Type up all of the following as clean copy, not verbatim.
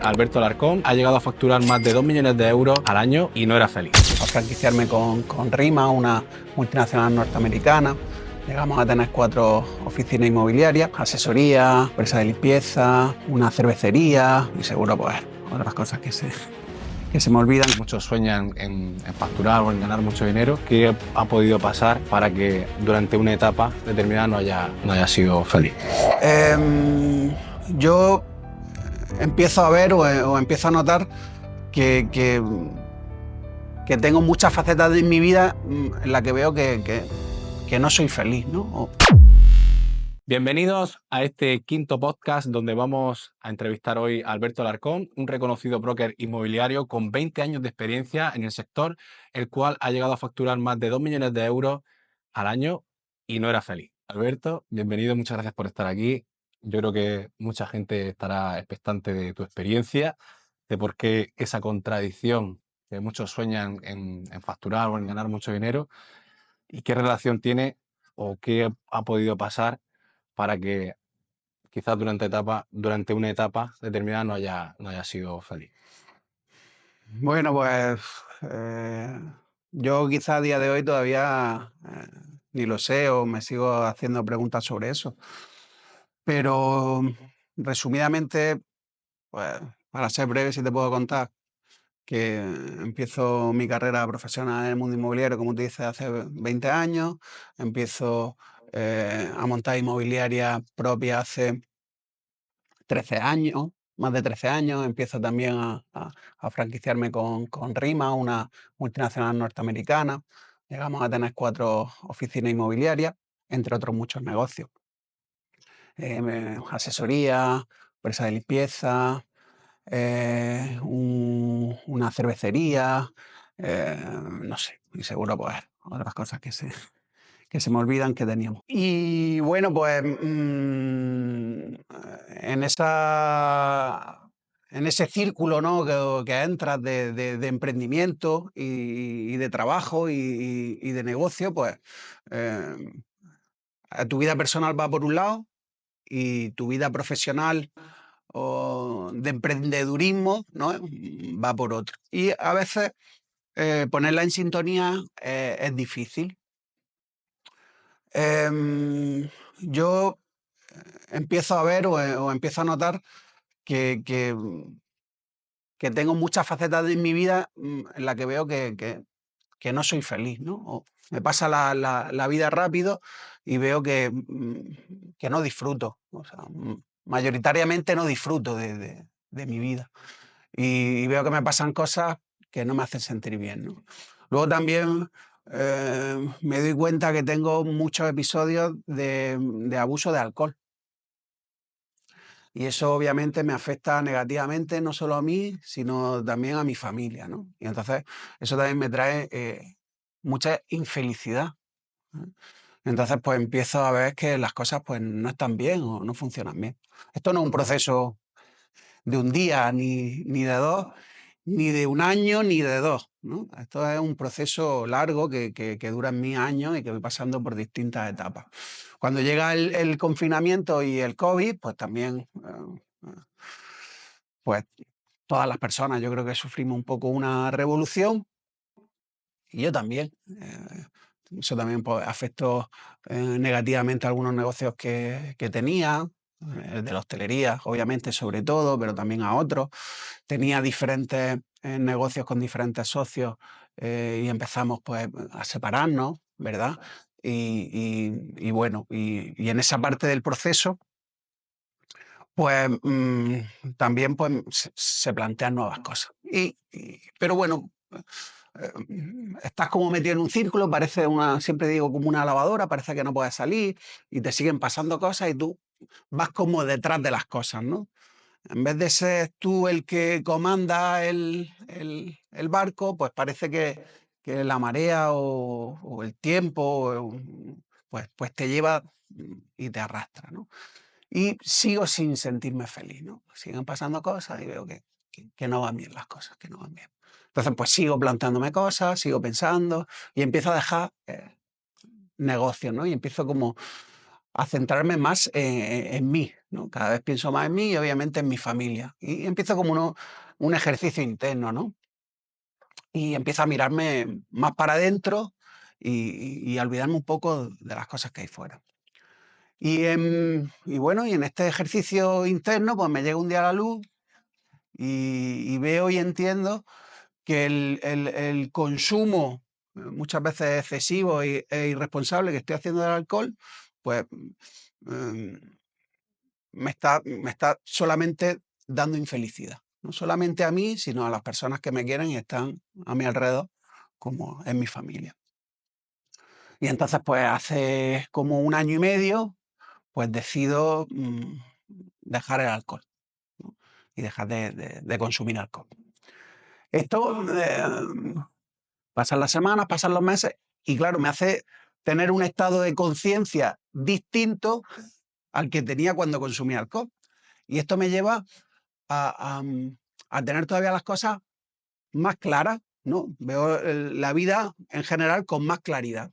Alberto Alarcón ha llegado a facturar más de 2 millones de euros al año y no era feliz. A franquiciarme con RIMA, una multinacional norteamericana. Llegamos a tener 4 oficinas inmobiliarias, asesoría, empresa de limpieza, una cervecería y seguro pues otras cosas que se me olvidan. Muchos sueñan en facturar o en ganar mucho dinero. ¿Qué ha podido pasar para que durante una etapa determinada no haya sido feliz? Yo empiezo a ver o empiezo a notar que tengo muchas facetas de mi vida en las que veo que no soy feliz, ¿no? Bienvenidos a este quinto podcast donde vamos a entrevistar hoy a Alberto Alarcón, un reconocido broker inmobiliario con 20 años de experiencia en el sector, el cual ha llegado a facturar más de 2 millones de euros al año y no era feliz. Alberto, bienvenido, muchas gracias por estar aquí. Yo creo que mucha gente estará expectante de tu experiencia, de por qué esa contradicción que muchos sueñan en facturar o en ganar mucho dinero y qué relación tiene o qué ha podido pasar para que quizás durante una etapa determinada no haya sido feliz. Bueno, pues yo quizá a día de hoy todavía ni lo sé o me sigo haciendo preguntas sobre eso. Pero resumidamente, pues para ser breve, si te puedo contar que empiezo mi carrera profesional en el mundo inmobiliario, como te dices, hace 20 años. Empiezo a montar inmobiliaria propia hace 13 años, más de 13 años. Empiezo también a franquiciarme con RIMA, una multinacional norteamericana. Llegamos a tener 4 oficinas inmobiliarias, entre otros muchos negocios. Asesoría, empresa de limpieza, una cervecería, no sé, y seguro pues otras cosas que se me olvidan que teníamos. Y bueno, pues en ese círculo, ¿no? que entras de emprendimiento y de trabajo y de negocio, pues tu vida personal va por un lado y tu vida profesional o de emprendedurismo, ¿no? va por otro. Y a veces ponerla en sintonía es difícil. Yo empiezo a ver o empiezo a notar que, que, mm, que tengo muchas facetas de mi vida en las que veo que no soy feliz, ¿no? O me pasa la vida rápido y veo que no disfruto. O sea, mayoritariamente no disfruto de mi vida. Y veo que me pasan cosas que no me hacen sentir bien, ¿no? Luego también me doy cuenta que tengo muchos episodios de abuso de alcohol. Y eso obviamente me afecta negativamente no solo a mí, sino también a mi familia, ¿no? Y entonces eso también me trae mucha infelicidad, ¿eh? Entonces pues empiezo a ver que las cosas pues no están bien o no funcionan bien. Esto no es un proceso de un día, ni de dos, ni de un año, ni de dos, ¿no? Esto es un proceso largo que dura en mis años y que voy pasando por distintas etapas. Cuando llega el confinamiento y el COVID, pues también, pues todas las personas yo creo que sufrimos un poco una revolución y yo también. Eso también pues, afectó negativamente a algunos negocios que tenía, el de la hostelería, obviamente, sobre todo, pero también a otros. Tenía diferentes negocios con diferentes socios y empezamos pues a separarnos, ¿verdad? Y bueno, y en esa parte del proceso, pues también pues, se plantean nuevas cosas. Pero bueno, estás como metido en un círculo, parece siempre digo, como una lavadora, parece que no puedes salir y te siguen pasando cosas y tú vas como detrás de las cosas, ¿no? En vez de ser tú el que comanda el barco, pues parece que la marea o el tiempo pues te lleva y te arrastra, ¿no? Y sigo sin sentirme feliz, ¿no? Siguen pasando cosas y veo que no van bien las cosas, que no van bien. Entonces, pues sigo planteándome cosas, sigo pensando y empiezo a dejar negocios, ¿no? Y empiezo como a centrarme más en mí, ¿no? Cada vez pienso más en mí y obviamente en mi familia. Y empiezo como un ejercicio interno, ¿no? Y empiezo a mirarme más para adentro y a olvidarme un poco de las cosas que hay fuera. Y bueno, y en este ejercicio interno, pues me llega un día a la luz y veo y entiendo que el consumo, muchas veces excesivo e irresponsable que estoy haciendo del alcohol, pues mm, me está solamente dando infelicidad. No solamente a mí, sino a las personas que me quieren y están a mi alrededor, como en mi familia. Y entonces, pues hace como un año y medio, pues decido dejar el alcohol, ¿no? Y dejar de consumir alcohol. Esto, pasan las semanas, pasan los meses y claro, me hace tener un estado de conciencia distinto al que tenía cuando consumía alcohol. Y esto me lleva a tener todavía las cosas más claras, ¿no? Veo la vida en general con más claridad.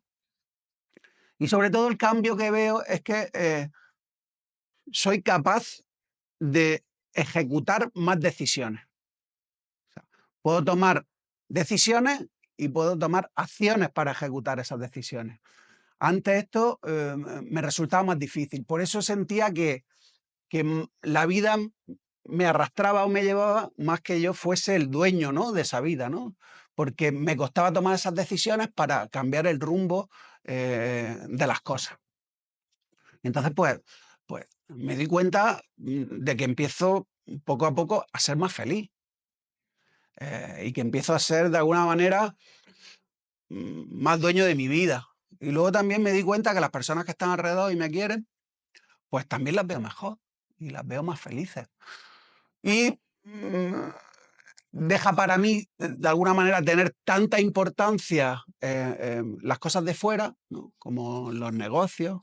Y sobre todo el cambio que veo es que soy capaz de ejecutar más decisiones. O sea, puedo tomar decisiones y puedo tomar acciones para ejecutar esas decisiones. Antes esto me resultaba más difícil. Por eso sentía que la vida me arrastraba o me llevaba más que yo fuese el dueño, ¿no?, de esa vida, ¿no? Porque me costaba tomar esas decisiones para cambiar el rumbo de las cosas. Entonces, pues me di cuenta de que empiezo poco a poco a ser más feliz y que empiezo a ser de alguna manera más dueño de mi vida. Y luego también me di cuenta que las personas que están alrededor y me quieren, pues también las veo mejor y las veo más felices. Y deja para mí, de alguna manera, tener tanta importancia las cosas de fuera, ¿no?, como los negocios,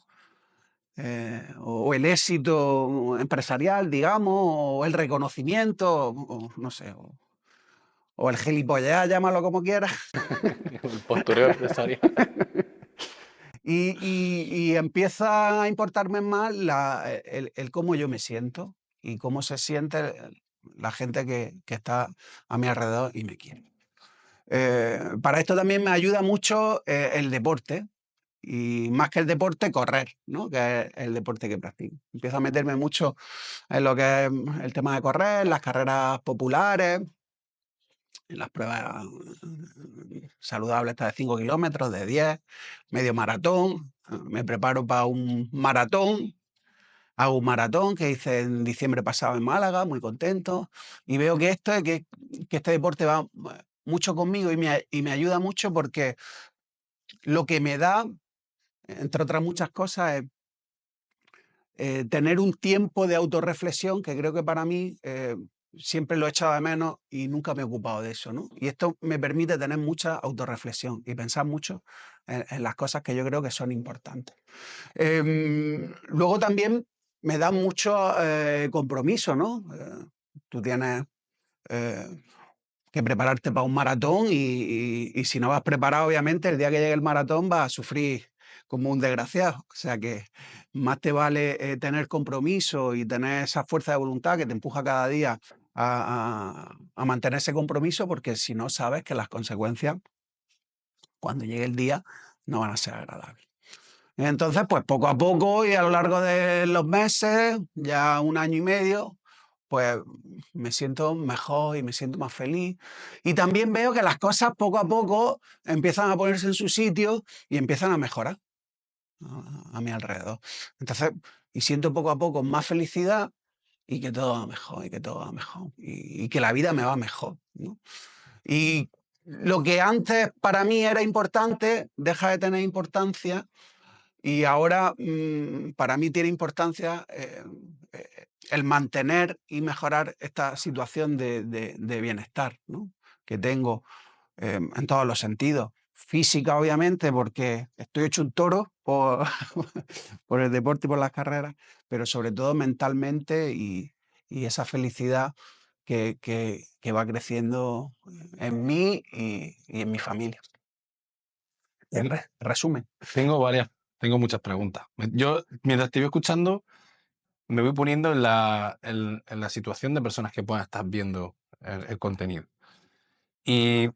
o el éxito empresarial, digamos, o el reconocimiento, o no sé, o el gilipollez, llámalo como quieras. El postureo empresarial. Y empieza a importarme más el cómo yo me siento y cómo se siente la gente que está a mi alrededor y me quiere. Para esto también me ayuda mucho el deporte y más que el deporte, correr, ¿no?, que es el deporte que practico. Empiezo a meterme mucho en lo que es el tema de correr, las carreras populares, en las pruebas saludables estas de 5 kilómetros, de 10, medio maratón. Me preparo para un maratón. Hago un maratón que hice en diciembre pasado en Málaga, muy contento. Y veo que este deporte va mucho conmigo y me ayuda mucho porque lo que me da, entre otras muchas cosas, es tener un tiempo de autorreflexión que creo que para mí siempre lo he echado de menos y nunca me he ocupado de eso, ¿no? Y esto me permite tener mucha autorreflexión y pensar mucho en las cosas que yo creo que son importantes. Luego también me da mucho compromiso, ¿no? Tú tienes eh, que prepararte para un maratón y si no vas preparado, obviamente, el día que llegue el maratón vas a sufrir como un desgraciado. O sea que más te vale tener compromiso y tener esa fuerza de voluntad que te empuja cada día a mantener ese compromiso, porque si no sabes que las consecuencias, cuando llegue el día, no van a ser agradables. Entonces, pues poco a poco y a lo largo de los meses, ya un año y medio, pues me siento mejor y me siento más feliz. Y también veo que las cosas poco a poco empiezan a ponerse en su sitio y empiezan a mejorar a mi alrededor. Entonces, y siento poco a poco más felicidad y que todo va mejor, y que todo va mejor, y que la vida me va mejor, ¿no? Y lo que antes para mí era importante, deja de tener importancia y ahora, para mí tiene importancia el mantener y mejorar esta situación de bienestar, ¿no?, que tengo en todos los sentidos. Física, obviamente, porque estoy hecho un toro por, por el deporte y por las carreras, pero sobre todo mentalmente y esa felicidad que va creciendo en mí y en mi familia. En resumen. Tengo varias tengo muchas preguntas. Yo, mientras te voy escuchando, me voy poniendo en la situación de personas que puedan estar viendo el contenido. Y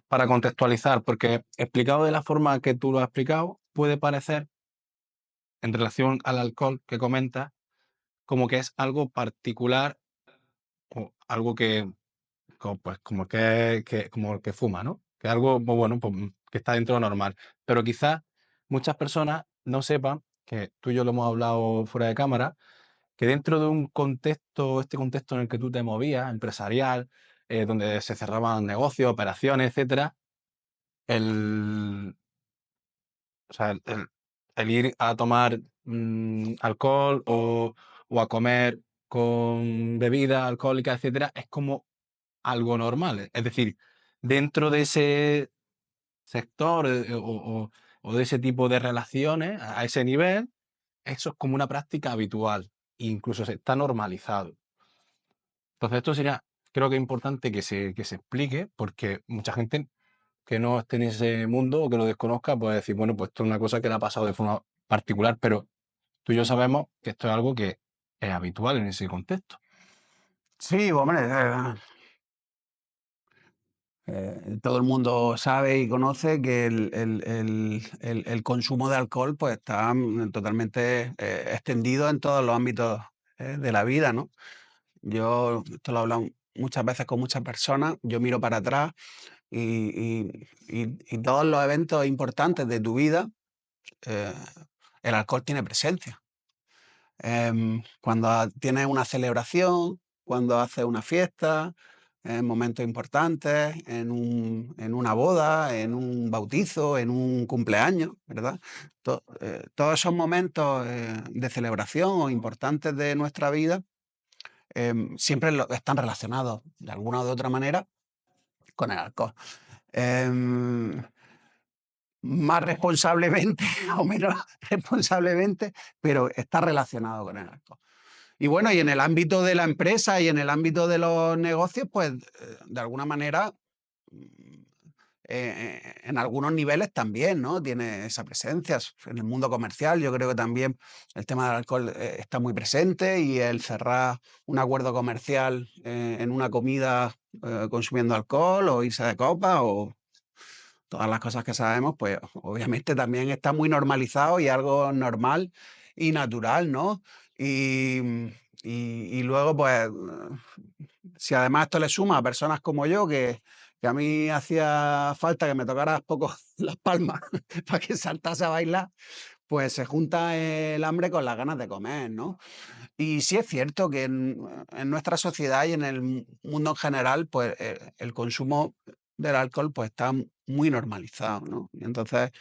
para contextualizar, porque explicado de la forma que tú lo has explicado, puede parecer, en relación al alcohol que comentas, como que es algo particular o algo que, pues, como el que fuma, ¿no? Que es algo, pues bueno, pues, que está dentro de lo normal. Pero quizás muchas personas no sepan, que tú y yo lo hemos hablado fuera de cámara, que dentro de un contexto, este contexto en el que tú te movías, empresarial, donde se cerraban negocios, operaciones, etcétera, el, o sea, el ir a tomar alcohol o a comer con bebida alcohólica, etcétera, es como algo normal. Es decir, dentro de ese sector o de ese tipo de relaciones, a ese nivel, eso es como una práctica habitual, incluso se está normalizado. Entonces, esto sería, creo que es importante que se explique, porque mucha gente que no esté en ese mundo o que lo desconozca puede decir, bueno, pues esto es una cosa que le ha pasado de forma particular, pero tú y yo sabemos que esto es algo que es habitual en ese contexto. Sí, hombre, todo el mundo sabe y conoce que el consumo de alcohol pues está totalmente extendido en todos los ámbitos de la vida, ¿no? Yo, esto lo he hablado muchas veces con muchas personas, yo miro para atrás y todos los eventos importantes de tu vida, eh, el alcohol tiene presencia. Cuando tienes una celebración, cuando haces una fiesta, en momentos importantes, en una boda, en un bautizo, en un cumpleaños, ¿verdad? Todos esos momentos de celebración o importantes de nuestra vida siempre están relacionados de alguna o de otra manera con el alcohol. Em, Más responsablemente o menos responsablemente, pero está relacionado con el alcohol. Y bueno, y en el ámbito de la empresa y en el ámbito de los negocios, pues de alguna manera, mm, en algunos niveles también, ¿no? Tiene esa presencia. En el mundo comercial, yo creo que también el tema del alcohol está muy presente y el cerrar un acuerdo comercial en una comida consumiendo alcohol o irse de copa o todas las cosas que sabemos, pues obviamente también está muy normalizado y algo normal y natural, ¿no? Y, y luego, pues, si además esto le suma a personas como yo, que a mí hacía falta que me tocara poco las palmas para que saltase a bailar, pues se junta el hambre con las ganas de comer, ¿no? Y sí es cierto que en nuestra sociedad y en el mundo en general, pues el consumo del alcohol pues está muy normalizado, ¿no? Y entonces,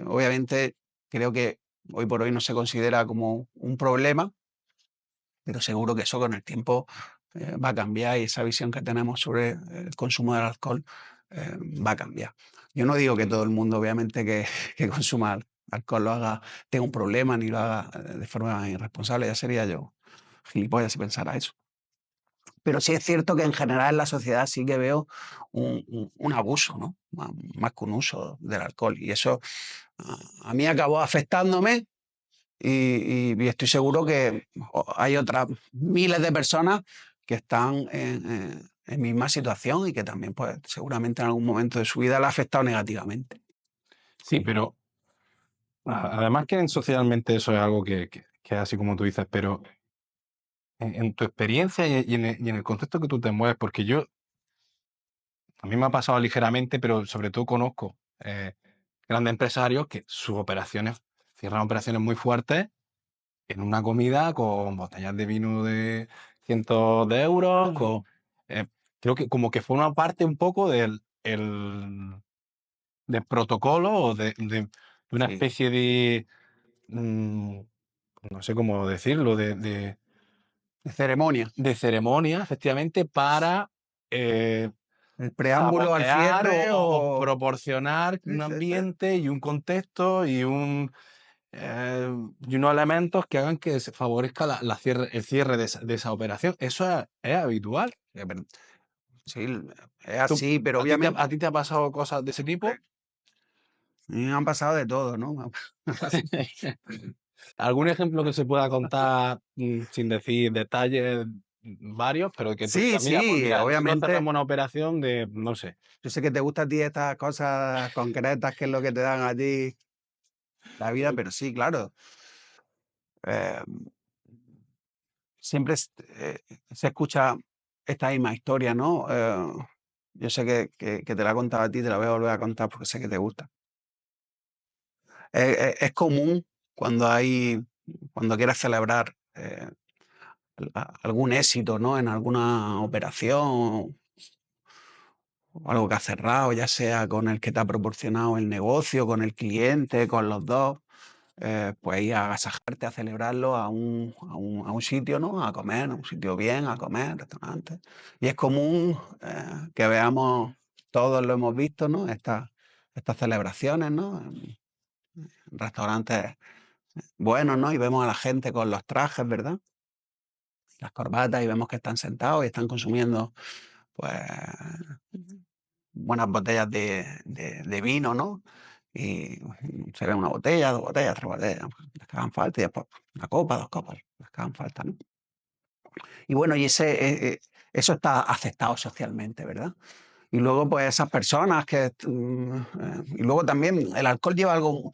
obviamente, creo que hoy por hoy no se considera como un problema, pero seguro que eso con el tiempo va a cambiar y esa visión que tenemos sobre el consumo del alcohol va a cambiar. Yo no digo que todo el mundo, obviamente, que consuma alcohol lo haga, tenga un problema ni lo haga de forma irresponsable, ya sería yo gilipollas si pensara eso. Pero sí es cierto que en general en la sociedad sí que veo un abuso, ¿no? Más que un uso del alcohol. Y eso a mí acabó afectándome y estoy seguro que hay otras miles de personas que están en misma situación y que también, pues, seguramente en algún momento de su vida le ha afectado negativamente. Sí, pero además que socialmente eso es algo que es así como tú dices, pero en tu experiencia y en el contexto que tú te mueves, porque yo, a mí me ha pasado ligeramente, pero sobre todo conozco grandes empresarios que sus operaciones cierran operaciones muy fuertes en una comida con botellas de vino de cientos de euros, eh, creo que como que forma parte un poco del protocolo o de una Sí. especie de, mm, no sé cómo decirlo, De ceremonia. de ceremonia, efectivamente, para El preámbulo al saborear cierre o o... proporcionar Sí, un sí, sí. ambiente y un contexto y unos elementos que hagan que se favorezca el cierre de esa operación. Eso es habitual. Pero sí, es Tú- así, pero ¿A ti te ha, obviamente a ti te ha pasado cosas de ese tipo? Y me han pasado de todo, ¿no? ¿Algún ejemplo que se pueda contar, sin decir detalles, varios, pero que tú Sí, digas: "Mira, pues sí, mira, nosotros obviamente. cerramos una operación de", no sé. Yo sé que te gustan a ti estas cosas concretas, que es lo que te dan a ti la vida, pero sí, claro. em, Siempre se escucha esta misma historia, ¿no? Yo sé que te la he contado a ti, te la voy a volver a contar porque sé que te gusta. Es común cuando cuando quieres celebrar algún éxito, ¿no? En alguna operación o algo que has cerrado, ya sea con el que te ha proporcionado el negocio, con el cliente, con los dos. Pues ir a agasajarte, a celebrarlo a un sitio, ¿no? A comer, a un sitio bien, a comer, restaurante. Y es común que veamos, todos lo hemos visto, ¿no? Estas celebraciones, ¿no? En restaurantes buenos, ¿no? Y vemos a la gente con los trajes, ¿verdad? Las corbatas y vemos que están sentados y están consumiendo, pues, buenas botellas de vino, ¿no? Y se ve una botella, 2 botellas, 3 botellas, las que hagan falta, y después una copa, 2 copas, las que hagan falta, ¿no? Y bueno, eso está aceptado socialmente, ¿verdad? Y luego, pues, esas personas y luego también el alcohol lleva algo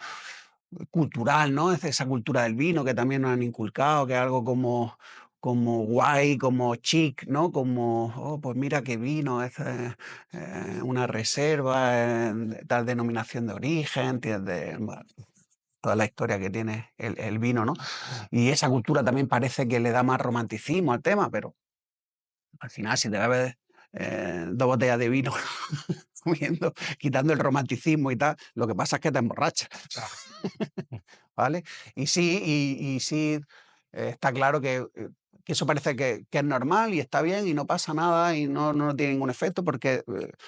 cultural, ¿no? Es esa cultura del vino que también nos han inculcado, que es algo como guay, como chic, ¿no? Como, oh, pues mira qué vino, es una reserva, de tal denominación de origen, bueno, toda la historia que tiene el vino, ¿no? Y esa cultura también parece que le da más romanticismo al tema, pero al final, si te bebes 2 botellas de vino quitando el romanticismo y tal, lo que pasa es que te emborrachas. ¿Vale? Y sí, y sí, está claro que eso parece que es normal y está bien y no pasa nada y no tiene ningún efecto porque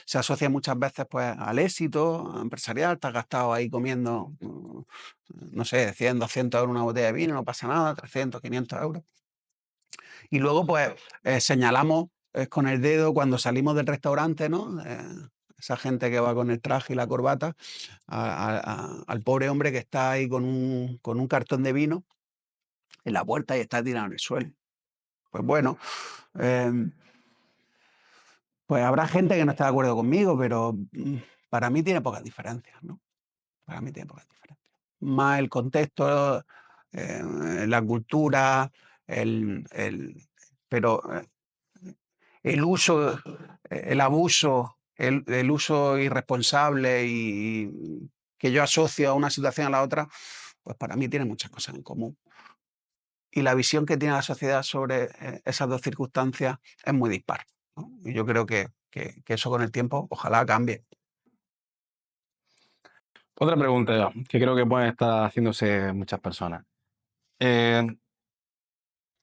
se asocia muchas veces pues al éxito empresarial, te has gastado ahí comiendo, no sé, 100, 200 euros una botella de vino, no pasa nada, 300, 500 euros. Y luego pues señalamos con el dedo cuando salimos del restaurante, ¿no? Esa gente que va con el traje y la corbata, al pobre hombre que está ahí con un cartón de vino en la puerta y está tirado en el suelo. Pues bueno, em, pues habrá gente que no esté de acuerdo conmigo, pero para mí tiene pocas diferencias, ¿no? Para mí tiene pocas diferencias. Más el contexto, la cultura, el pero el uso, el abuso, el uso irresponsable y que yo asocio a una situación a la otra, pues para mí tiene muchas cosas en común. Y la visión que tiene la sociedad sobre esas dos circunstancias es muy dispar, ¿no? Y yo creo que eso con el tiempo ojalá cambie. Otra pregunta que creo que pueden estar haciéndose muchas personas. Eh,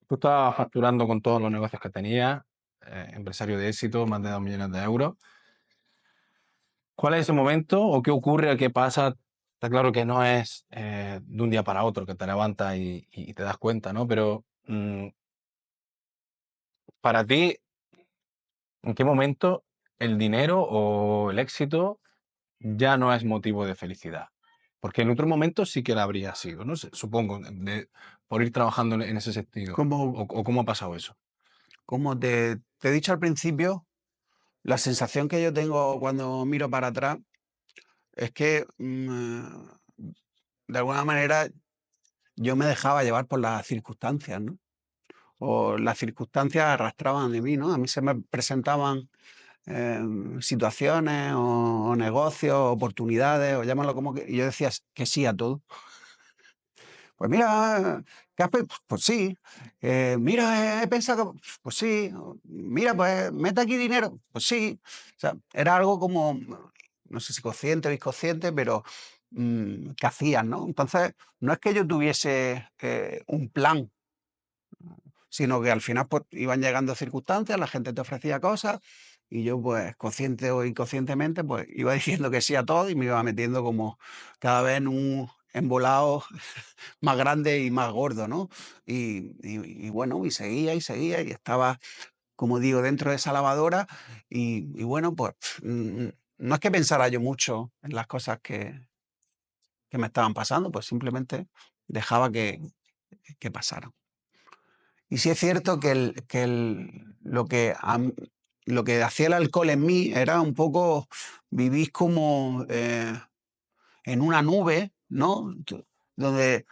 Tú estabas facturando con todos los negocios que tenías, empresario de éxito, más de 2 millones de euros. ¿Cuál es ese momento o qué ocurre, qué pasa? Está claro que no es de un día para otro que te levantas y te das cuenta, ¿no? Pero para ti, ¿en qué momento el dinero o el éxito ya no es motivo de felicidad? Porque en otro momento sí que lo habría sido, ¿no? Supongo, por ir trabajando en ese sentido. Como, O cómo ha pasado eso? como te he dicho al principio, la sensación que yo tengo cuando miro para atrás es que de alguna manera yo me dejaba llevar por las circunstancias, ¿no? O las circunstancias arrastraban de mí, ¿no? A mí se me presentaban situaciones o negocios, oportunidades, o llámalo como que, y yo decía que sí a todo. Pues mira, ¿qué has Pues sí. Mira, he pensado, pues sí. Mira, pues mete aquí dinero, pues sí. O sea, era algo como, no sé si consciente o inconsciente, pero que hacían, ¿no? Entonces, no es que yo tuviese un plan, sino que al final pues iban llegando circunstancias, la gente te ofrecía cosas y yo pues consciente o inconscientemente pues iba diciendo que sí a todo y me iba metiendo como cada vez en un embolado más grande y más gordo, ¿no? Y bueno, y seguía y estaba, como digo, dentro de esa lavadora y bueno, pues no es que pensara yo mucho en las cosas que me estaban pasando, pues simplemente dejaba que pasaran. Y sí es cierto lo que hacía el alcohol en mí era un poco vivir como en una nube, ¿no? Donde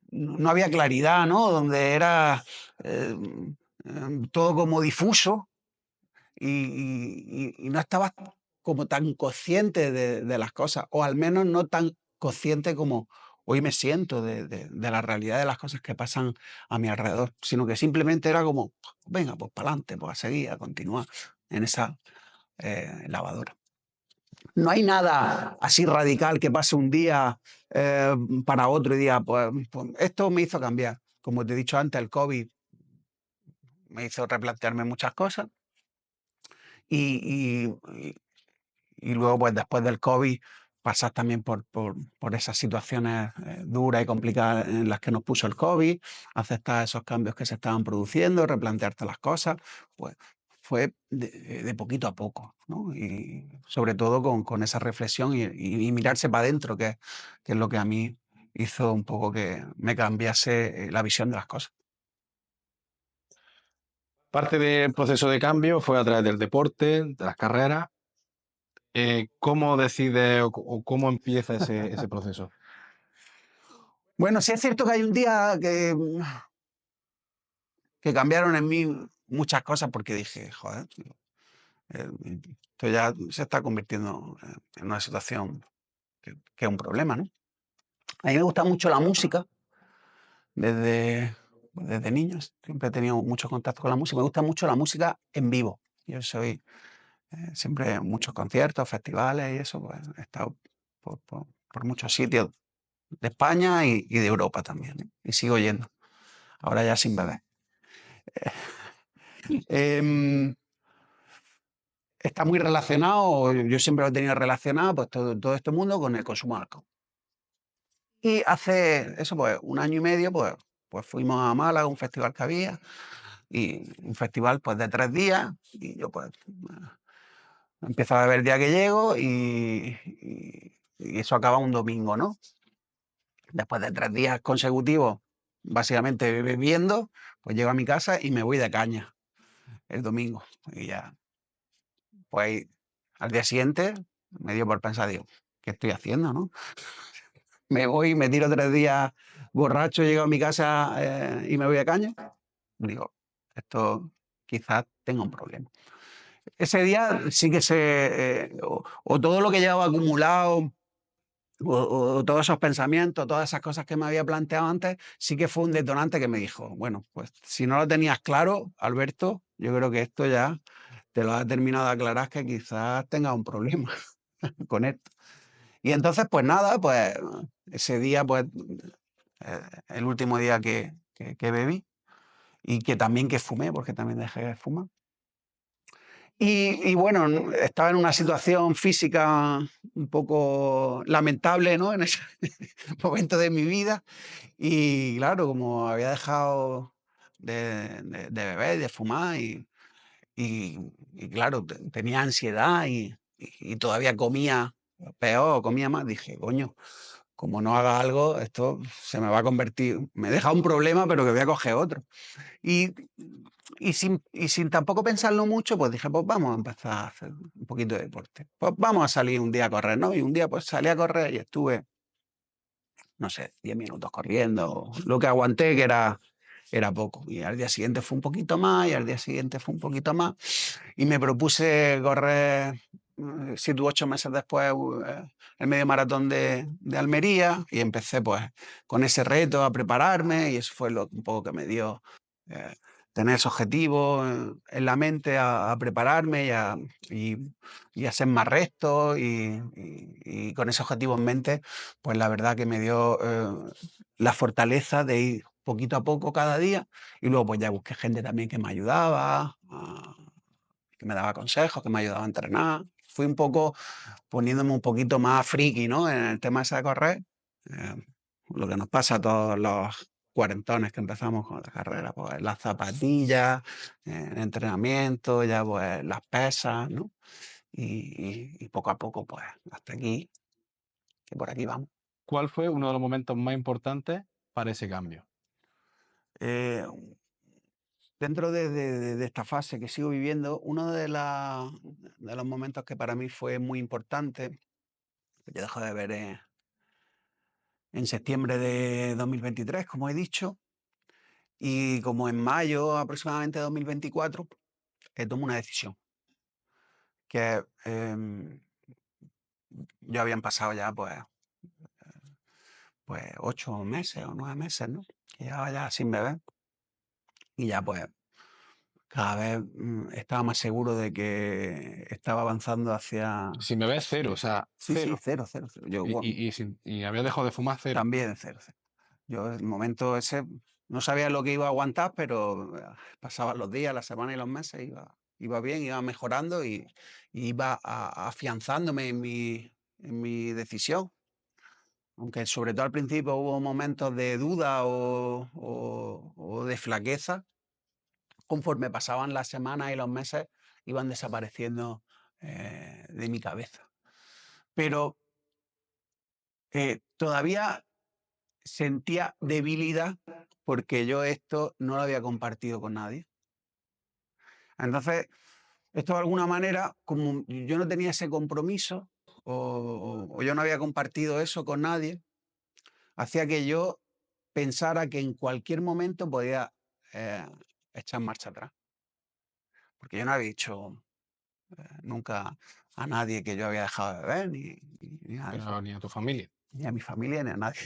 no había claridad, ¿no? Donde era eh, todo como difuso y no estabas como tan consciente de las cosas, o al menos no tan consciente como hoy me siento de la realidad de las cosas que pasan a mi alrededor, sino que simplemente era como, venga, pues para adelante, pues a seguir, a continuar en esa lavadora. No hay nada así radical que pase un día eh, para otro y diga, pues esto me hizo cambiar. Como te he dicho antes, el COVID me hizo replantearme muchas cosas y, y- y luego, pues después del COVID, pasar también por esas situaciones duras y complicadas en las que nos puso el COVID, aceptar esos cambios que se estaban produciendo, replantearte las cosas, pues fue de poquito a poco, ¿no? Y sobre todo con esa reflexión y mirarse para adentro, que es lo que a mí hizo un poco que me cambiase la visión de las cosas. Parte del proceso de cambio fue a través del deporte, de las carreras. ¿Cómo decide o cómo empieza ese proceso? Bueno, sí es cierto que hay un día que cambiaron en mí muchas cosas porque dije, joder, Eh, esto ya se está convirtiendo en una situación que es un problema, ¿no? A mí me gusta mucho la música desde, desde niños. Siempre he tenido mucho contacto con la música. Me gusta mucho la música en vivo. Yo soy siempre en muchos conciertos, festivales y eso. Pues, he estado por muchos sitios de España y de Europa también, ¿no? Y sigo yendo. Ahora ya sin bebé. Em, Está muy relacionado, yo siempre lo he tenido relacionado, pues todo este mundo con el consumo de alcohol. Y hace eso, pues, un año y medio, pues fuimos a Málaga, a un festival que había, y un festival, pues, de 3 días, y yo, pues, empiezo a beber el día que llego y eso acaba un domingo, ¿no? Después de 3 días consecutivos, básicamente bebiendo, pues llego a mi casa y me voy de caña el domingo. Y ya, pues, al día siguiente me dio por pensar, digo: "¿Qué estoy haciendo, no?". Me voy, me tiro 3 días borracho, llego a mi casa, y me voy de caña. Digo, esto quizás tenga un problema. Ese día sí que o todo lo que llevaba acumulado, o todos esos pensamientos, todas esas cosas que me había planteado antes, sí que fue un detonante que me dijo, bueno, pues si no lo tenías claro, Alberto, yo creo que esto ya te lo has terminado de aclarar que quizás tengas un problema con esto. Y entonces, pues nada, pues ese día, pues el último día que bebí y que también que fumé, porque también dejé de fumar. Y bueno, estaba en una situación física un poco lamentable, ¿no? En ese momento de mi vida. Y claro, como había dejado de beber, de fumar, y, y claro, tenía ansiedad y todavía comía peor, comía más, dije, coño, como no haga algo, esto se me va a convertir, me deja un problema, pero que voy a coger otro. Y, y sin tampoco pensarlo mucho, pues dije, pues vamos a empezar a hacer un poquito de deporte. Pues vamos a salir un día a correr, ¿no? Y un día pues salí a correr y estuve, no sé, 10 minutos corriendo, lo que aguanté, que era poco. Y al día siguiente fue un poquito más, y al día siguiente fue un poquito más. Y me propuse correr 7 u 8 meses después el medio maratón de Almería y empecé pues con ese reto a prepararme y eso fue un poco que me dio eh, tener ese objetivo en la mente a prepararme y, y a ser más recto y con ese objetivo en mente pues la verdad que me dio la fortaleza de ir poquito a poco cada día y luego pues ya busqué gente también que me ayudaba, que me daba consejos, que me ayudaba a entrenar. Fui un poco poniéndome un poquito más friki, ¿no? En el tema ese de correr. Eh, lo que nos pasa a todos los cuarentones que empezamos con la carrera, pues las zapatillas, el entrenamiento, ya pues las pesas, ¿no? Y poco a poco, pues hasta aquí, que por aquí vamos. ¿Cuál fue uno de los momentos más importantes para ese cambio? Eh, Dentro de esta fase que sigo viviendo, uno de los momentos que para mí fue muy importante, que yo dejo de ver en septiembre de 2023, como he dicho, y como en mayo aproximadamente de 2024, tomo una decisión, que ya habían pasado ya pues 8 meses o 9 meses, ¿no? Que llevaba ya sin beber y ya pues cada vez estaba más seguro de que estaba avanzando hacia... Si me ves cero, o sea, Sí, sí, cero. cero, cero, cero. Yo Y había dejado de fumar cero. también cero, cero. Yo en el momento ese no sabía lo que iba a aguantar, pero pasaban los días, las semanas y los meses, iba bien, iba mejorando y iba afianzándome en mi decisión. Aunque sobre todo al principio hubo momentos de duda o de flaqueza, conforme pasaban las semanas y los meses, iban desapareciendo de mi cabeza. Pero todavía sentía debilidad porque yo esto no lo había compartido con nadie. Entonces, esto de alguna manera, como yo no tenía ese compromiso o yo no había compartido eso con nadie, hacía que yo pensara que en cualquier momento podía eh, echar marcha atrás. Porque yo no había dicho nunca a nadie que yo había dejado de beber, ni nada de eso. Pero ni a tu familia. Ni a mi familia ni a nadie.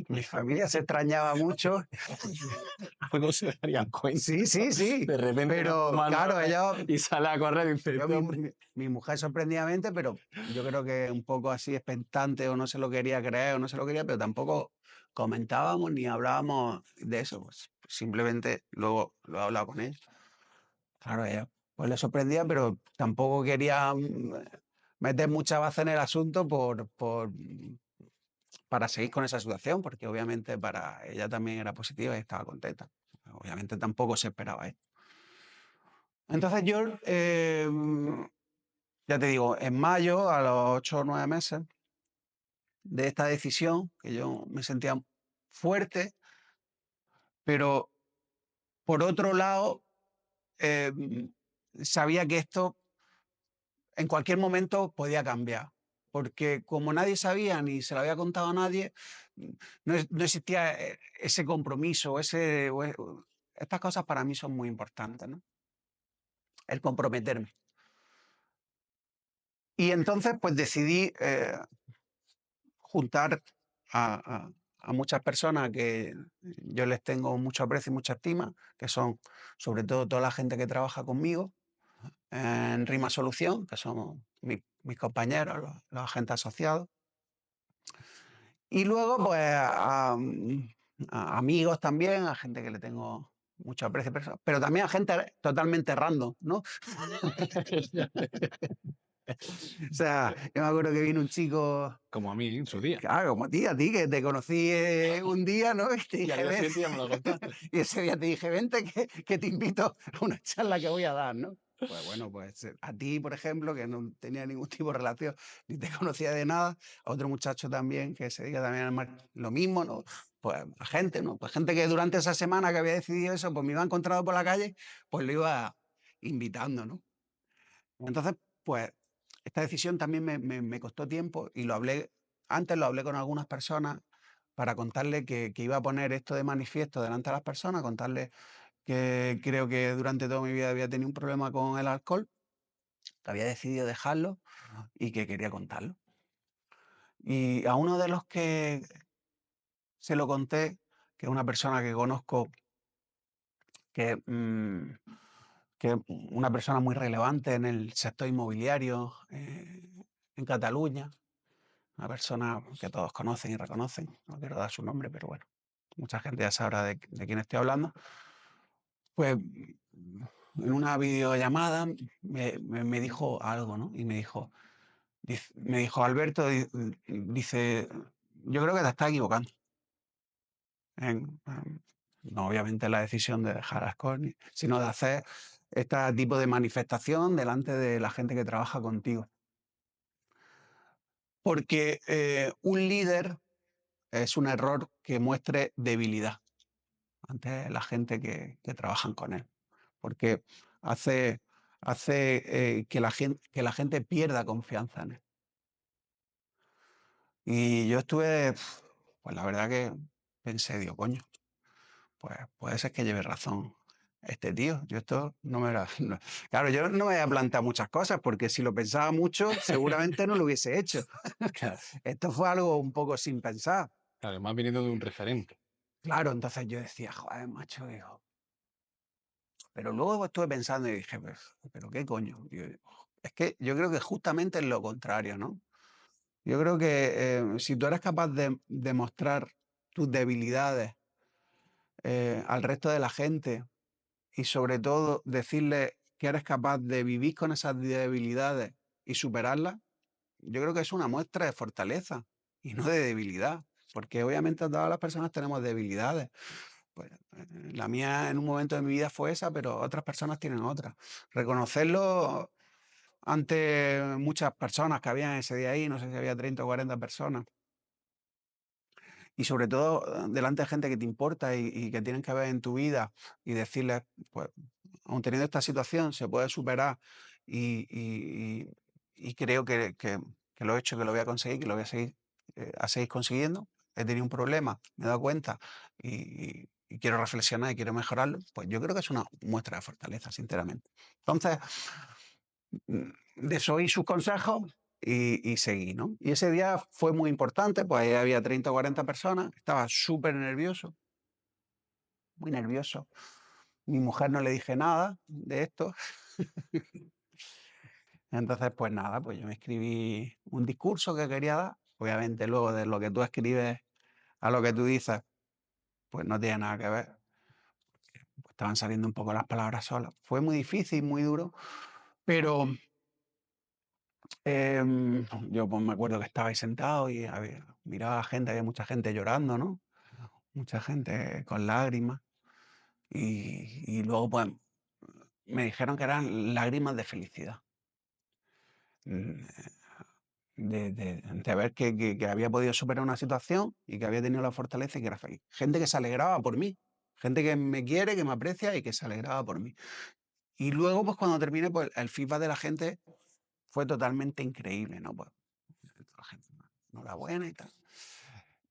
Mi familia se extrañaba mucho. Luego se darían cuenta. Sí, sí, sí. De repente no Pero fuma claro, nada ellos, y sale a correr y dice, yo, este hombre. mi mujer sorprendidamente, pero yo creo que un poco así expectante o no se lo quería creer o no se lo quería, pero tampoco comentábamos ni hablábamos de eso. Pues simplemente luego lo he hablado con ella. Claro, ella pues le sorprendía, pero tampoco quería meter mucha baza en el asunto para seguir con esa situación, porque obviamente para ella también era positiva y estaba contenta. Obviamente tampoco se esperaba esto. Entonces yo, ya te digo, en mayo, a los 8 o 9 meses de esta decisión, que yo me sentía fuerte, pero por otro lado, sabía que esto en cualquier momento podía cambiar. Porque como nadie sabía ni se lo había contado a nadie, no existía ese compromiso, estas cosas para mí son muy importantes, ¿no? El comprometerme. Y entonces, pues decidí juntar a muchas personas que yo les tengo mucho aprecio y mucha estima, que son sobre todo toda la gente que trabaja conmigo en Rima Solución, que somos mis compañeros, los agentes asociados. Y luego, pues, a amigos también, a gente que le tengo mucho aprecio, pero también a gente totalmente random, ¿no? O sea, yo me acuerdo que vino un chico, Como a mí en su día. claro, como a ti, que te conocí un día, ¿no? Y te Y al dije, día ven, siguiente ya me lo contaste. y ese día te dije, vente que te invito a una charla que voy a dar, ¿no? Pues bueno, pues a ti, por ejemplo, que no tenía ningún tipo de relación, ni te conocía de nada, a otro muchacho también que se dedica también al mar, lo mismo, ¿no? Pues a gente, ¿no? Pues gente que durante esa semana que había decidido eso, pues me iba encontrando por la calle, pues lo iba invitando, ¿no? Entonces, pues esta decisión también me costó tiempo y antes lo hablé con algunas personas para contarle que iba a poner esto de manifiesto delante de las personas, contarles que creo que durante toda mi vida había tenido un problema con el alcohol, que había decidido dejarlo y que quería contarlo. Y a uno de los que se lo conté, que es una persona que conozco, que, que es una persona muy relevante en el sector inmobiliario en Cataluña, una persona que todos conocen y reconocen, no quiero dar su nombre, pero bueno, mucha gente ya sabrá de quién estoy hablando, pues en una videollamada me dijo algo, ¿no? Y me dijo, Alberto, dice, yo creo que te estás equivocando. No obviamente la decisión de dejar Ascor, sino de hacer este tipo de manifestación delante de la gente que trabaja contigo. porque un líder es un error que muestre debilidad ante la gente que trabajan con él, porque hace, hace que la gente pierda confianza en él. Y yo estuve, pues la verdad que pensé, digo, coño, pues puede ser que lleve razón este tío. Yo esto no me era... Claro, yo no me había planteado muchas cosas, porque si lo pensaba mucho, seguramente no lo hubiese hecho. Claro, Esto fue algo un poco sin pensar. claro, más viniendo de un referente. Claro, entonces yo decía, joder, macho, digo. Pero luego estuve pensando y dije, pero qué coño. Digo, es que yo creo que justamente es lo contrario, ¿no? Yo creo que si tú eres capaz de mostrar tus debilidades al resto de la gente y sobre todo decirle que eres capaz de vivir con esas debilidades y superarlas, yo creo que es una muestra de fortaleza y no de debilidad, porque obviamente todas las personas tenemos debilidades. Pues, la mía en un momento de mi vida fue esa, pero otras personas tienen otras. Reconocerlo ante muchas personas que había ese día ahí, no sé si había 30 o 40 personas, y sobre todo delante de gente que te importa y que tienen que ver en tu vida, y decirles, pues, aun teniendo esta situación, se puede superar y creo que lo he hecho, que lo voy a conseguir, que lo voy a seguir consiguiendo. He tenido un problema, me he dado cuenta y quiero reflexionar y quiero mejorarlo, pues yo creo que es una muestra de fortaleza, sinceramente. Entonces, desoí sus consejos y seguí, ¿no? Y ese día fue muy importante, pues ahí había 30 o 40 personas, estaba súper nervioso, muy nervioso. Mi mujer no le dije nada de esto. Entonces, pues nada, pues yo me escribí un discurso que quería dar. Obviamente luego de lo que tú escribes a lo que tú dices, pues no tiene nada que ver. Pues estaban saliendo un poco las palabras solas. Fue muy difícil, muy duro, pero yo pues me acuerdo que estaba ahí sentado y miraba a gente, había mucha gente llorando, ¿no? Mucha gente con lágrimas. Y luego pues me dijeron que eran lágrimas de felicidad. Mm, de ver que había podido superar una situación y que había tenido la fortaleza y que era feliz. Gente que se alegraba por mí, gente que me quiere, que me aprecia y que se alegraba por mí. Y luego, pues cuando terminé, pues el feedback de la gente fue totalmente increíble, ¿no? Pues la gente, enhorabuena y tal.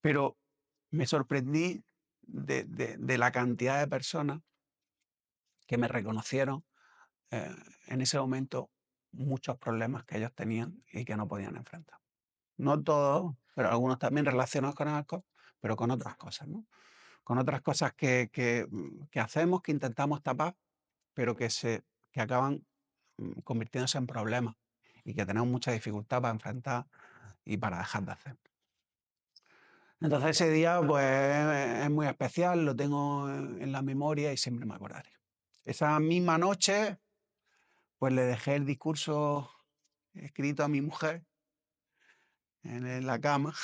Pero me sorprendí de la cantidad de personas que me reconocieron eh, en ese momento muchos problemas que ellos tenían y que no podían enfrentar. No todos, pero algunos también relacionados con el alcohol, pero con otras cosas, ¿no? Con otras cosas que hacemos, que intentamos tapar, pero que acaban convirtiéndose en problemas y que tenemos mucha dificultad para enfrentar y para dejar de hacer. Entonces ese día pues es muy especial, lo tengo en la memoria y siempre me acordaré. Esa misma noche pues le dejé el discurso escrito a mi mujer en la cama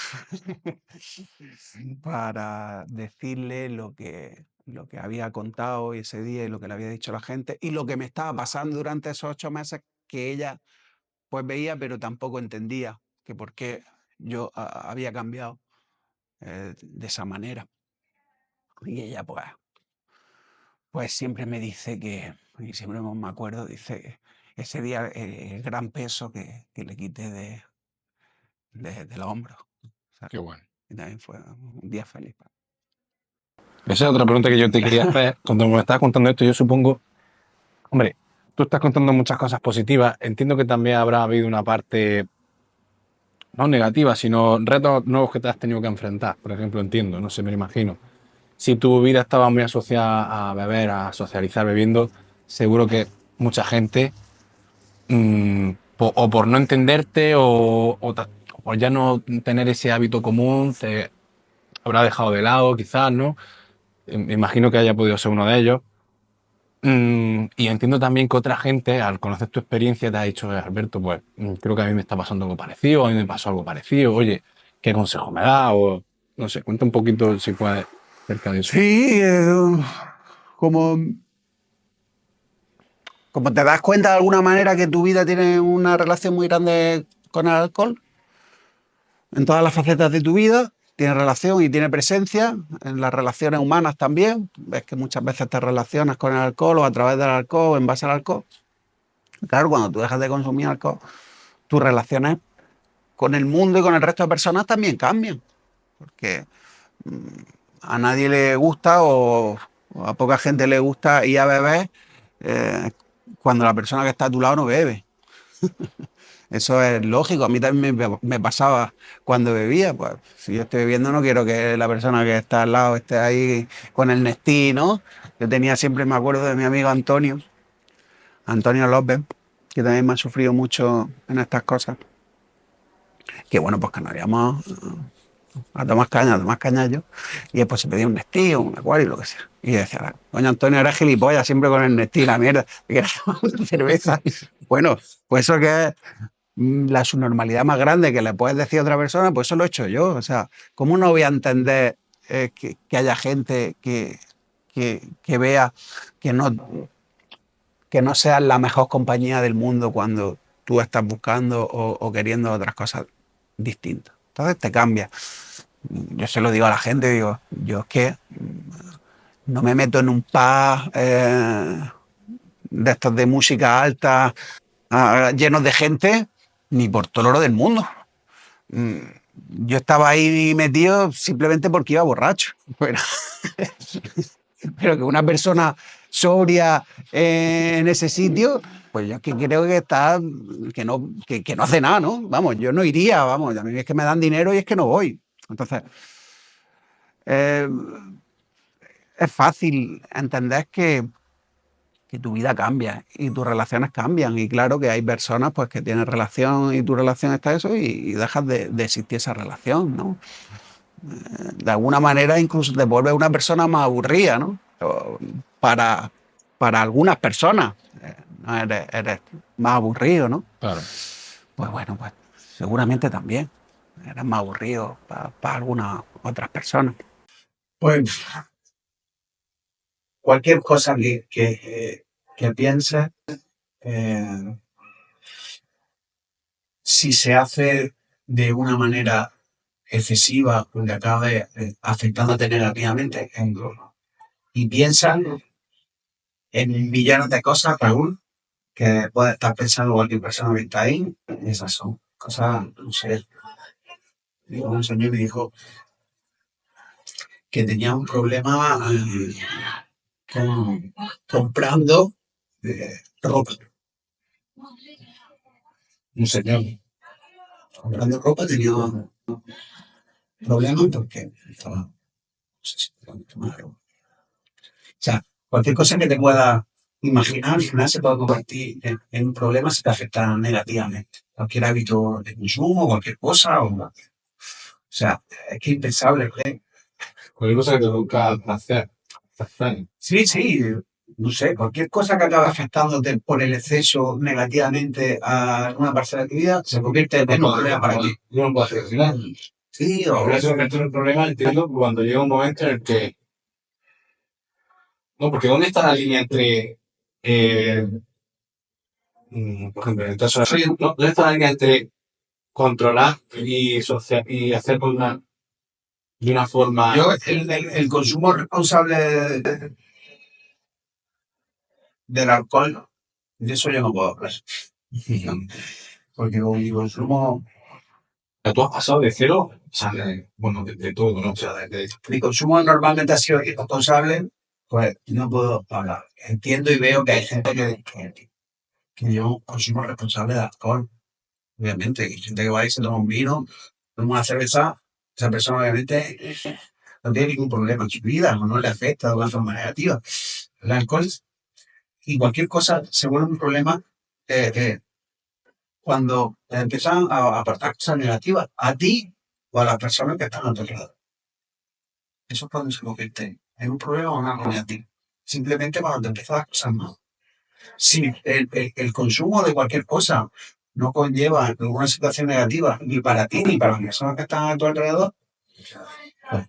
para decirle lo que había contado ese día y lo que le había dicho a la gente y lo que me estaba pasando durante esos 8 meses que ella pues veía pero tampoco entendía que por qué yo había cambiado de esa manera. Y ella pues siempre me dice y siempre me acuerdo, dice, ese día el gran peso que le quité de los hombros. ¿Sabes? Qué bueno. Y también fue un día feliz. Esa es otra pregunta que yo te quería hacer. Cuando me estabas contando esto, yo supongo, hombre, tú estás contando muchas cosas positivas. Entiendo que también habrá habido una parte, no negativa, sino retos nuevos que te has tenido que enfrentar. Por ejemplo, entiendo, no sé, me lo imagino. Si tu vida estaba muy asociada a beber, a socializar bebiendo, seguro que mucha gente, o por no entenderte o por ya no tener ese hábito común, te habrá dejado de lado, quizás, ¿no? Me imagino que haya podido ser uno de ellos. Y entiendo también que otra gente, al conocer tu experiencia, te ha dicho, Alberto, pues creo que a mí me está pasando algo parecido, a mí me pasó algo parecido, oye, ¿qué consejo me da? O no sé, cuenta un poquito si puedes acerca de eso. Sí, como, como te das cuenta de alguna manera que tu vida tiene una relación muy grande con el alcohol, en todas las facetas de tu vida, tiene relación y tiene presencia en las relaciones humanas también. Ves que muchas veces te relacionas con el alcohol o a través del alcohol o en base al alcohol. Claro, cuando tú dejas de consumir alcohol, tus relaciones con el mundo y con el resto de personas también cambian, porque a nadie le gusta o a poca gente le gusta ir a beber eh, cuando la persona que está a tu lado no bebe. Eso es lógico. A mí también me pasaba cuando bebía. Pues si yo estoy bebiendo no quiero que la persona que está al lado esté ahí con el Nestí, ¿no? Yo tenía siempre, me acuerdo de mi amigo Antonio López, que también me ha sufrido mucho en estas cosas. Que bueno, pues que nos íbamos a tomar caña yo, y después se pedía un Nestí o un Acuario, lo que sea. Y yo decía, coño, Antonio era gilipollas, siempre con el Nestí, la mierda, que quería tomar una cerveza. Bueno, pues eso que es la subnormalidad más grande que le puedes decir a otra persona, pues eso lo he hecho yo. O sea, ¿cómo no voy a entender que haya gente que vea que no seas la mejor compañía del mundo cuando tú estás buscando o queriendo otras cosas distintas? Entonces te cambia. Yo se lo digo a la gente, digo, yo es que no me meto en un pub de estos de música alta, llenos de gente, ni por todo el oro del mundo. Mm, Yo estaba ahí metido simplemente porque iba borracho. Pero que una persona sobria en ese sitio, pues yo es que creo que está, que no hace nada, ¿no? Vamos, yo no iría, vamos, a mí es que me dan dinero y es que no voy. Entonces, eh, es fácil entender que tu vida cambia y tus relaciones cambian. Y claro que hay personas pues que tienen relación y tu relación está eso y dejas de existir esa relación, ¿no? De alguna manera incluso te vuelves una persona más aburrida, ¿no? Para, para algunas personas no eres más aburrido, ¿no? Claro. Pues bueno, pues seguramente también eres más aburrido para algunas otras personas. Pues cualquier cosa que pienses, eh, si se hace de una manera excesiva, donde acabe afectándote negativamente, y piensa en millones de cosas, Raúl, que puede estar pensando cualquier persona que está ahí. Esas son cosas, no sé. Un señor me dijo que tenía un problema comprando ropa. Un señor comprando ropa tenía problemas porque estaba, no sé si tomar ropa. O sea, cualquier cosa que te pueda imaginar, al final se puede convertir en un problema si te afecta negativamente. Cualquier hábito de consumo, cualquier cosa, o sea, es que es impensable. Cualquier cosa que te toca hacer. Sí, sí, no sé, cualquier cosa que acabe afectándote por el exceso negativamente a una parcela de tu vida se convierte en un problema para ti. Yo no puedo hacer al final. Sí, Pero eso se convierte en un problema, entiendo, cuando llega un momento en el que. No, porque ¿dónde está la línea entre. Por ejemplo, en el caso de. ¿Dónde está la línea entre controlar y hacer de una forma. Yo, el consumo responsable del alcohol, de eso yo no puedo hablar. Porque con mi consumo, Tú has pasado de cero, o sea, bueno, de todo, ¿no? O sea, mi consumo normalmente ha sido irresponsable, pues no puedo hablar. Entiendo y veo que hay gente que lleva un consumo responsable de alcohol. Obviamente, hay gente que va y se toma un vino, toma una cerveza, esa persona obviamente no tiene ningún problema en su vida, o no le afecta de una forma negativa. El alcohol y cualquier cosa se vuelve un problema cuando empiezan a apartar cosas negativas a ti o a las personas que están a tu lado. Eso es cuando se convierte en un problema o en algo negativo. Simplemente cuando te empiezan las cosas mal. Si el consumo de cualquier cosa no conlleva ninguna situación negativa ni para ti ni para las personas que están a tu alrededor, pues,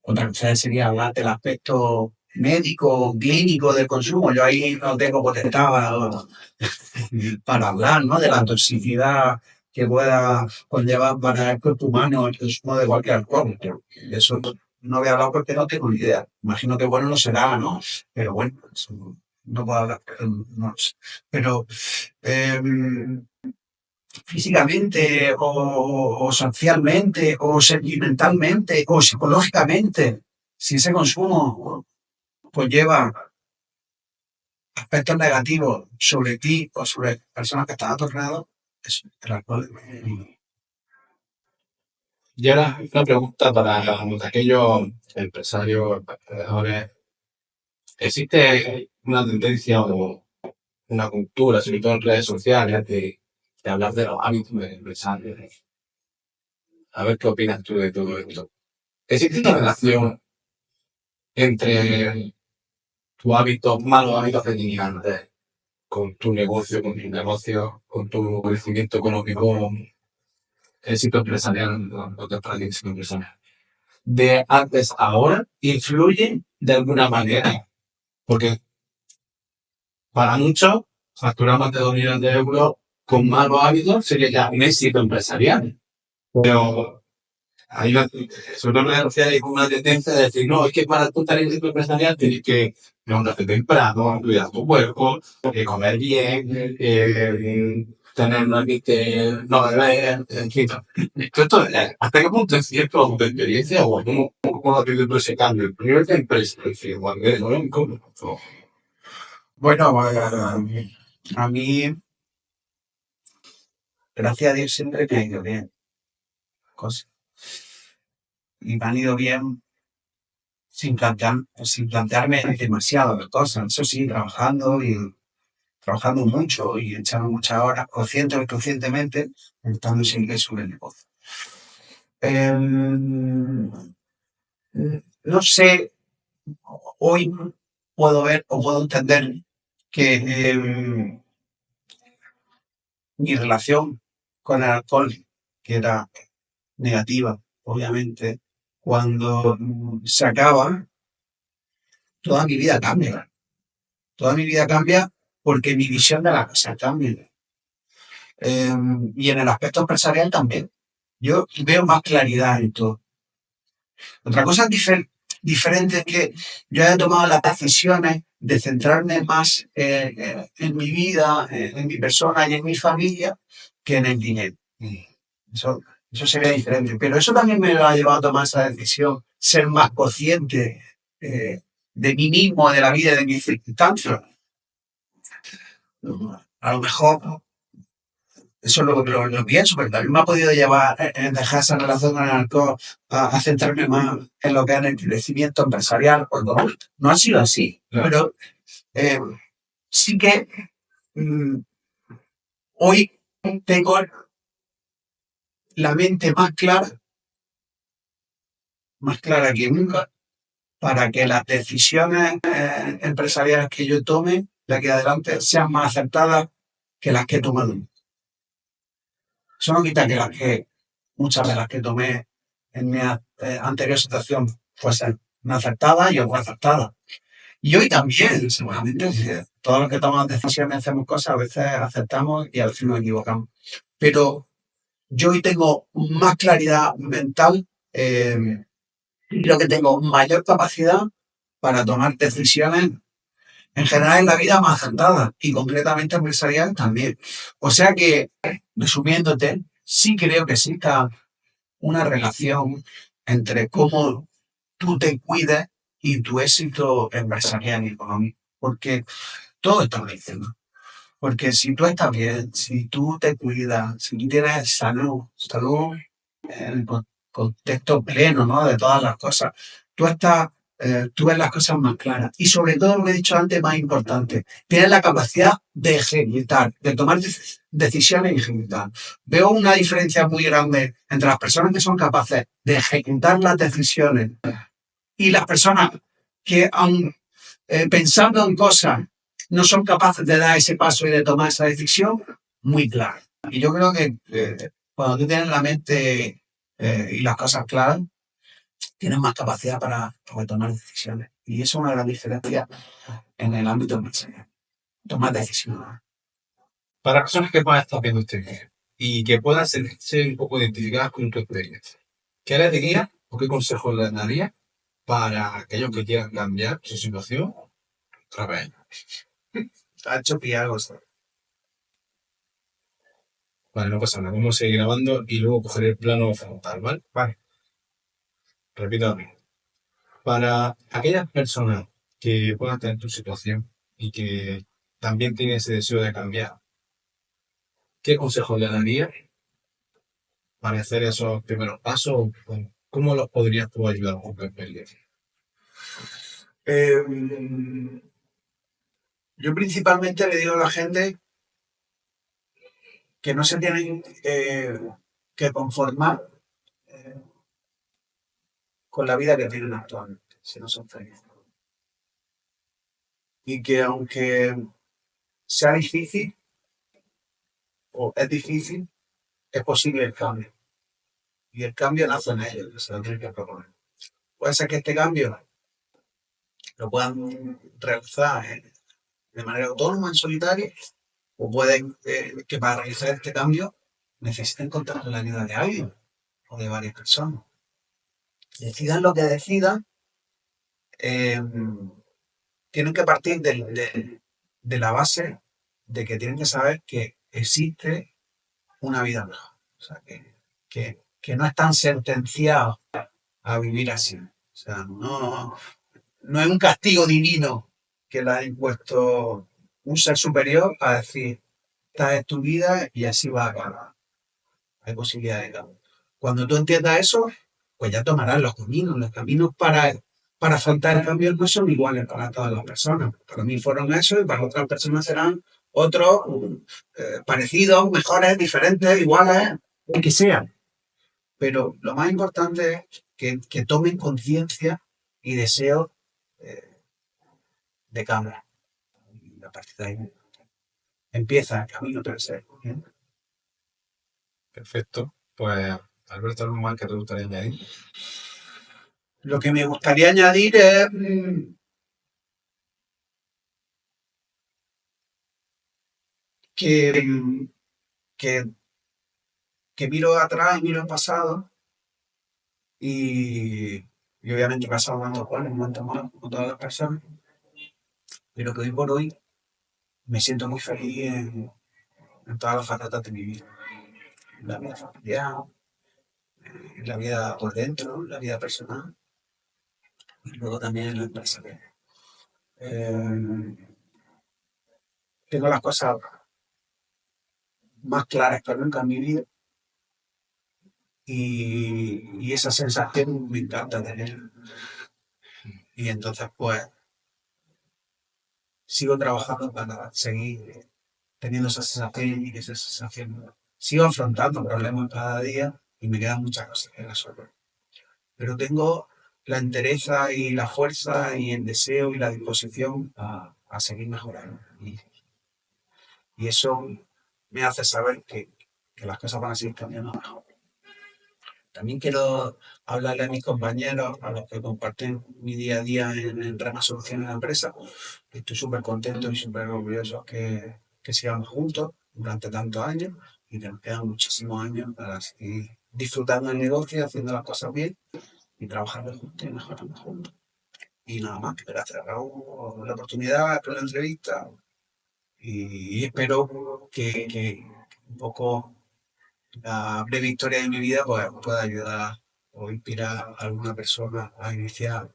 otra cosa sería hablar del aspecto médico, clínico del consumo. Yo ahí no tengo potestad para hablar, ¿no? De la toxicidad que pueda conllevar para el cuerpo humano el consumo de cualquier alcohol. De eso no voy a hablar porque no tengo ni idea. Imagino que bueno no será, ¿no? Pero bueno, eso no puedo hablar, no lo sé. Pero físicamente o socialmente o sentimentalmente o psicológicamente, si ese consumo conlleva aspectos negativos sobre ti o sobre personas que están a tu alrededor, eso, el alcohol. Y ahora una pregunta para aquellos empresarios, emprendedores. ¿Existe una tendencia o una cultura, sobre todo en redes sociales, de hablar de los hábitos del empresario? A ver qué opinas tú de todo esto. ¿Existe una relación entre tus hábitos, malos hábitos que tenías antes, con tu negocio, con tu crecimiento económico, éxito empresarial, o temprano éxito empresarial? De antes a ahora, influye de alguna manera. Porque para muchos, facturar más de 2 millones de euros con malos hábitos sería ya un éxito empresarial. Pero hay una, sobre todo en redes sociales hay una tendencia de decir, no, es que para tú tener éxito empresarial tienes que levantarte temprano, cuidar tu cuerpo, comer bien, tener una ambiente, no beber, en fin. Esto, ¿hasta qué punto es cierto tu experiencia o cómo ha vivido ese cambio? El primer de empresa, es decir, cuando eres económico, Bueno, a mí, gracias a Dios, siempre me ha ido bien. Cosas. Y me han ido bien sin plantearme demasiado cosas. Eso sí, trabajando mucho y echando muchas horas, consciente o inconscientemente, estando sin ingreso sobre el negocio. No sé, hoy puedo ver o puedo entender que mi relación con el alcohol, que era negativa, obviamente, cuando se acaba, toda mi vida cambia. Toda mi vida cambia porque mi visión de la cosa cambia. Y en el aspecto empresarial también. Yo veo más claridad en todo. Otra cosa diferente es que yo he tomado las decisiones de centrarme más en mi vida, en mi persona y en mi familia que en el dinero. Eso sería diferente. Pero eso también me ha llevado a tomar esa decisión, ser más consciente de mí mismo, de la vida, de mis circunstancias. A lo mejor eso lo pienso, pero también me ha podido llevar en dejar esa relación con el alcohol a centrarme más en lo que es el crecimiento empresarial o económico. No ha sido así, pero sí que hoy tengo la mente más clara que nunca, para que las decisiones empresariales que yo tome de aquí adelante sean más acertadas que las que he tomado. Eso no quita que muchas de las que tomé en mi anterior situación fuesen no acertadas y otras acertadas. Y hoy también, seguramente, todos los que tomamos decisiones hacemos cosas, a veces acertamos y a veces nos equivocamos. Pero yo hoy tengo más claridad mental, creo que tengo mayor capacidad para tomar decisiones en general en la vida más acertadas y concretamente empresarial también. O sea que, resumiéndote, sí creo que exista una relación entre cómo tú te cuides y tu éxito empresarial y económico. Porque todo está relacionado. Porque si tú estás bien, si tú te cuidas, si tú tienes salud en el contexto pleno, ¿no? De todas las cosas, tú ves las cosas más claras. Y sobre todo, lo que he dicho antes, más importante, tienes la capacidad de ejecutar, de tomar decisiones y ejecutar. Veo una diferencia muy grande entre las personas que son capaces de ejecutar las decisiones y las personas que, aun pensando en cosas, no son capaces de dar ese paso y de tomar esa decisión, muy clara. Y yo creo que cuando tú tienes la mente y las cosas claras, tienes más capacidad para tomar decisiones. Y eso es una gran diferencia en el ámbito empresarial. Tomar decisiones. Para personas que puedan estar viendo este vídeo y que puedan sentirse un poco identificadas con tu experiencia. ¿Qué les dirías o qué consejos les darías para aquellos que quieran cambiar su situación otra vez? Ha hecho piagos. Vale, no pasa nada. Vamos a seguir grabando y luego coger el plano frontal, ¿vale? Vale. Repito. Para aquellas personas que puedan tener tu situación y que también tienen ese deseo de cambiar, ¿qué consejos le darías para hacer esos primeros pasos? Bueno, ¿cómo los podrías tú ayudar con tu experiencia? Eh, yo principalmente le digo a la gente que no se tienen que conformar con la vida que tienen actualmente, si no son felices. Y que aunque sea difícil o es difícil, es posible el cambio. Y el cambio nace en ellos, se lo tienen que proponer. Puede ser que este cambio lo puedan realizar de manera autónoma, en solitario, o pueden que para realizar este cambio necesiten contar con la ayuda de alguien o de varias personas. Decidan lo que decidan, eh, tienen que partir de la base de que tienen que saber que existe una vida mejor. O sea, que no están sentenciados a vivir así. O sea, no es un castigo divino que le ha impuesto un ser superior a decir, esta es tu vida y así va a acabar. Hay posibilidad de cambio. Cuando tú entiendas eso, pues ya tomarás los caminos. Los caminos para afrontar el cambio no son iguales para todas las personas. Para mí fueron esos y para otras personas serán otros parecidos, mejores, diferentes, iguales, el que sean. Pero lo más importante es que tomen conciencia y deseo de cambio. Y a partir de ahí empieza el camino tercero. ¿Eh? Perfecto. Pues, Alberto, ¿algo más que te gustaría añadir? Lo que me gustaría añadir es que, que, que miro atrás y miro el pasado y obviamente he pasado momentos buenos, momentos malos, como todas las personas, pero que hoy por hoy me siento muy feliz en todas las facetas de mi vida. En la vida familiar, en la vida por dentro, en la vida personal y luego también en la empresa. Eh, tengo las cosas más claras que nunca en mi vida y esa sensación me encanta tener. Y entonces, pues, sigo trabajando para seguir teniendo esa sensación y que esa sensación. Sigo afrontando problemas cada día y me quedan muchas cosas que resolver. Pero tengo la entereza y la fuerza y el deseo y la disposición a seguir mejorando. Y eso me hace saber que las cosas van a seguir cambiando mejor. También quiero hablarle a mis compañeros, a los que comparten mi día a día en Rama Soluciones en la empresa. Estoy súper contento y súper orgulloso que sigamos juntos durante tantos años y que nos quedan muchísimos años para seguir disfrutando del negocio, haciendo las cosas bien y trabajando juntos y mejorando juntos. Y nada más, que gracias Raúl por la oportunidad, por la entrevista y espero que un poco la breve historia de mi vida pues, pueda ayudar o inspirar a alguna persona a iniciar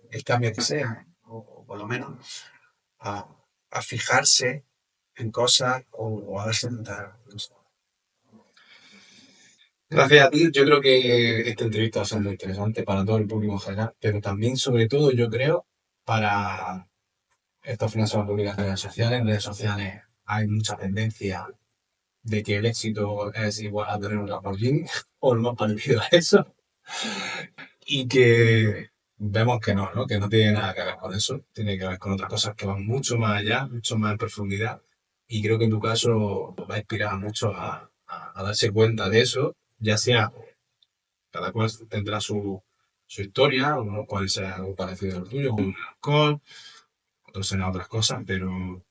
el cambio que sea, o por lo menos a, a fijarse en cosas o a darse cuenta de cosas. Gracias a ti, yo creo que esta entrevista va a ser muy interesante para todo el público en general, pero también, sobre todo, yo creo, para estos fines son públicas de redes sociales. En redes sociales hay mucha tendencia de que el éxito es igual a tener un Lamborghini o lo más parecido a eso, y que vemos que no, ¿no? Que no tiene nada que ver con eso, tiene que ver con otras cosas que van mucho más allá, mucho más en profundidad, y creo que en tu caso va a inspirar mucho a darse cuenta de eso, ya sea, cada cual tendrá su historia, uno puede ser algo parecido al tuyo, con el alcohol, otros serán otras cosas, pero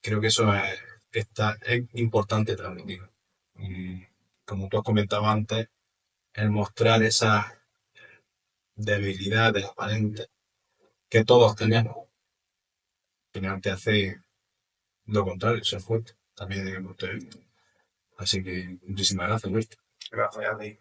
creo que eso es importante transmitir. como tú has comentado antes, el mostrar esas debilidades aparentes que todos tenemos, al final te hace lo contrario, ser fuerte, también desde mi punto de vista. Así que muchísimas gracias, Luis. Gracias a ti.